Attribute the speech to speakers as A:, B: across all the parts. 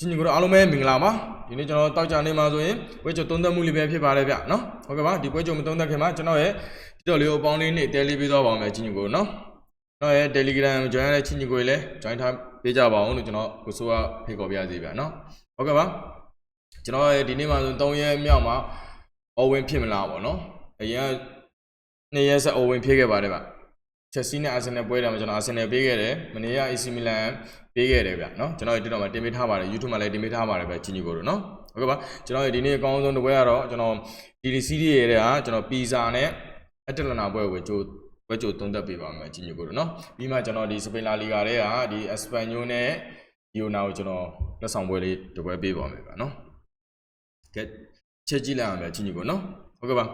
A: ချင်းကိုအားလုံးပဲမင်္ဂလာပါဒီနေ့ကျွန်တော်တောက်ကြနေမှာဆိုရင်ပွဲကြုံသုံးသပ်မှုလေးပဲဖြစ်ပါလေဗျနော်ဟုတ်ကဲ့ပါဒီပွဲကြုံမသုံးသပ်ခင်မှာကျွန်တော်ရဲ့ဒီတော့လေးကိုအပေါင်းလေးနဲ့တဲလေးပေးသွားပါမယ်ချင်းကိုနော်ကျွန်တော်ရဲ့ Telegram join ရတဲ့ချင်းကိုလည်း join ထားပေးကြပါအောင်လို့ကျွန်တော်ကိုစိုးကဖိတ်ခေါ်ပြရစီဗျနော်ဟုတ်ကဲ့ပါကျွန်တော်ရဲ့ဒီနေ့မှာဆို3ရက်မြောက်မှာအော်ဝင်ဖြစ်မလားပေါ့နော်အရင်2ရက်ဆက်အော်ဝင်ဖြစ်ခဲ့ပါတယ်ဗျချက်စီနဲ့အာဆင်နယ်ပွဲတယ်မှာကျွန်တော်အာဆင်နယ်ပေးခဲ့တယ်မနေ့က AC Milan ပေးခဲ့တယ်ဗျနော်ကျွန်တော်ဒီတော့မှာတင်ပေးထားပါတယ် YouTube မှာလည်းတင်ပေးထားပါတယ်ဗျချင်းကြီးကိုတို့နော်ဟုတ်ကဲ့ပါကျွန်တော်ဒီနေ့အကောင်းဆုံးတစ်ပွဲကတော့ကျွန်တော် DLC ရဲ့တဲ့ဟာကျွန်တော်ပီဇာနဲ့အတလနာပွဲကိုပွဲကြိုသုံးသပ်ပေးပါမယ်ချင်းကြီးကိုတို့နော်ပြီးမှကျွန်တော်ဒီစပိန်လာလီဂါတဲ့ဟာဒီအက်စပန်ညိုနဲ့ဒီယိုနာကိုကျွန်တော်လက်ဆောင်ပွဲလေးတစ်ပွဲပေးပါမယ်ဗျနော်ကဲချက်ကြည့်လိုက်အောင်ဗျချင်းကြီးကိုနော်ဟုတ်ကဲ့ပါ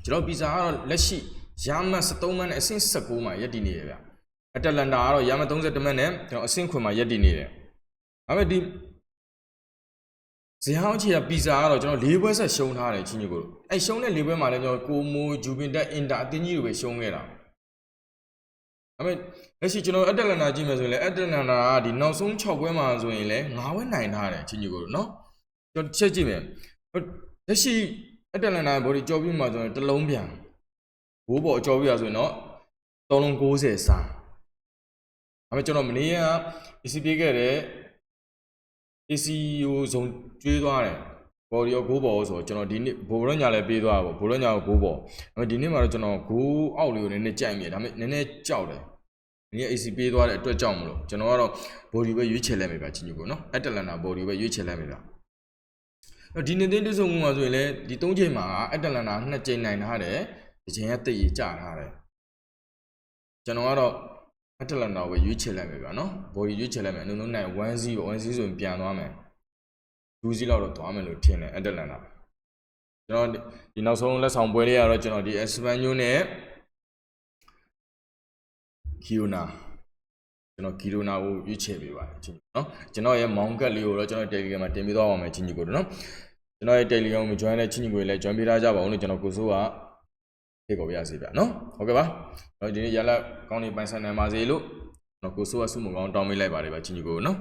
A: ကျွန်တော်ပီဇာကတော့လက်ရှိရာမတ်73မှတ်နဲ့အဆင့်19မှာရပ်တည်နေရဗျအတလန်တာကတော့ရာမတ်31မှတ်နဲ့ကျွန်တော်အဆင့်9မှာရပ်တည်နေတယ်ဒါပေမဲ့ဒီဇီဟောင်းချီကပီဇာကတော့ကျွန်တော်၄ပွဲဆက်ရှုံးထားတယ်ချင်းကြီးကိုအဲရှုံးတဲ့၄ပွဲမှာလည်းကျွန်တော်ကိုမိုဂျူဗင်တက်အင်တာအသင်းကြီးတွေပဲရှုံးခဲ့တာဒါပေမဲ့လက်ရှိကျွန်တော်အတလန်တာကြည့်မယ်ဆိုရင်လည်းအတလန်တာကဒီနောက်ဆုံး6ပွဲမှာဆိုရင်လည်း9ပွဲနိုင်ထားတယ်ချင်းကြီးကိုနော်ကျွန်တော်ချက်ကြည့်မယ်လက်ရှိအတလန်တာဘော်ဒီကြော်ပြီးမှဆိုရင်တစ်လုံးပြန်ဘိုးပေါ်အကျော်ပြရဆိုရင်တော့3လုံး90စာဒါပေမဲ့ကျွန်တော်မနေ့က AC ပေးခဲ့တဲ့ AC ကိုဇုံကျွေးသွားတယ်ဘော်ဒီရောဂိုးပေါ်ဆိုတော့ကျွန်တော်ဒီနေ့ဘိုးရညာလည်းပေးသွားပါဘိုးရညာကိုဂိုးပေါ်ဒါပေမဲ့ဒီနေ့မှာတော့ကျွန်တော်ဂိုးအောက်လေးကိုနည်းနည်းကြိုက်မိတယ်ဒါပေမဲ့နည်းနည်းကြောက်တယ်ဒီနေ့ AC ပေးသွားတဲ့အတွက်ကြောက်မလို့ကျွန်တော်ကတော့ဘော်ဒီပဲရွေးချယ်လိုက်မယ်ဗျချင်းကြီးကိုနော်အတလန်တာဘော်ဒီပဲရွေးချယ်လိုက်မယ်ဗျဒီနေ့တင်းတဆုံမှာဆိုရင်လည်းဒီ3ချိန်မှာအတလန်တာ2ချိန်နိုင်ထားတယ်ဒီချိန်ကတိတ်ရကြထားတယ်ကျွန်တော်ကတော့အတလန်တာကိုရွေးချယ်လိုက်မယ်ဗျာနော်ဘော်ဒီရွေးချယ်လိုက်မယ်အနုံနိုင်1-0ဆိုရင်ပြန်သွားမယ်2-0လောက်တော့သွားမယ်လို့ထင်တယ်အတလန်တာကျွန်တော်ဒီနောက်ဆုံးလက်ဆောင်ပွဲလေးကတော့ကျွန်တော်ဒီအက်စပန်ညိုနဲ့ကီယိုနာကျွန်တော်ကီယိုနာကိုရွေးချယ်ပေးပါတယ်ချင်းနော်ကျွန်တော်ရဲ့မောင်ကတ်လေးကိုတော့ကျွန်တော် Telegram မှာတင်ပေးသွားပါမယ်ချင်းကြီးကိုနော်ကျွန်တော်ရဲ့ Telegram ကို join တဲ့ချင်းကြီးကိုလည်း join ပေးထားကြပါဦးလို့ကျွန်တော်ကိုစိုးကဖိတ်ခေါ်ပြရစီဗျနော်ဟုတ်ကဲ့ပါဒီနေ့ရလက်ကောင်းနေပိုင်ဆိုင်နိုင်ပါစေလို့ကျွန်တော်ကိုစိုးကဆုမကောင်းတောင်းပေးလိုက်ပါတယ်ဗျချင်းကြီးကိုနော်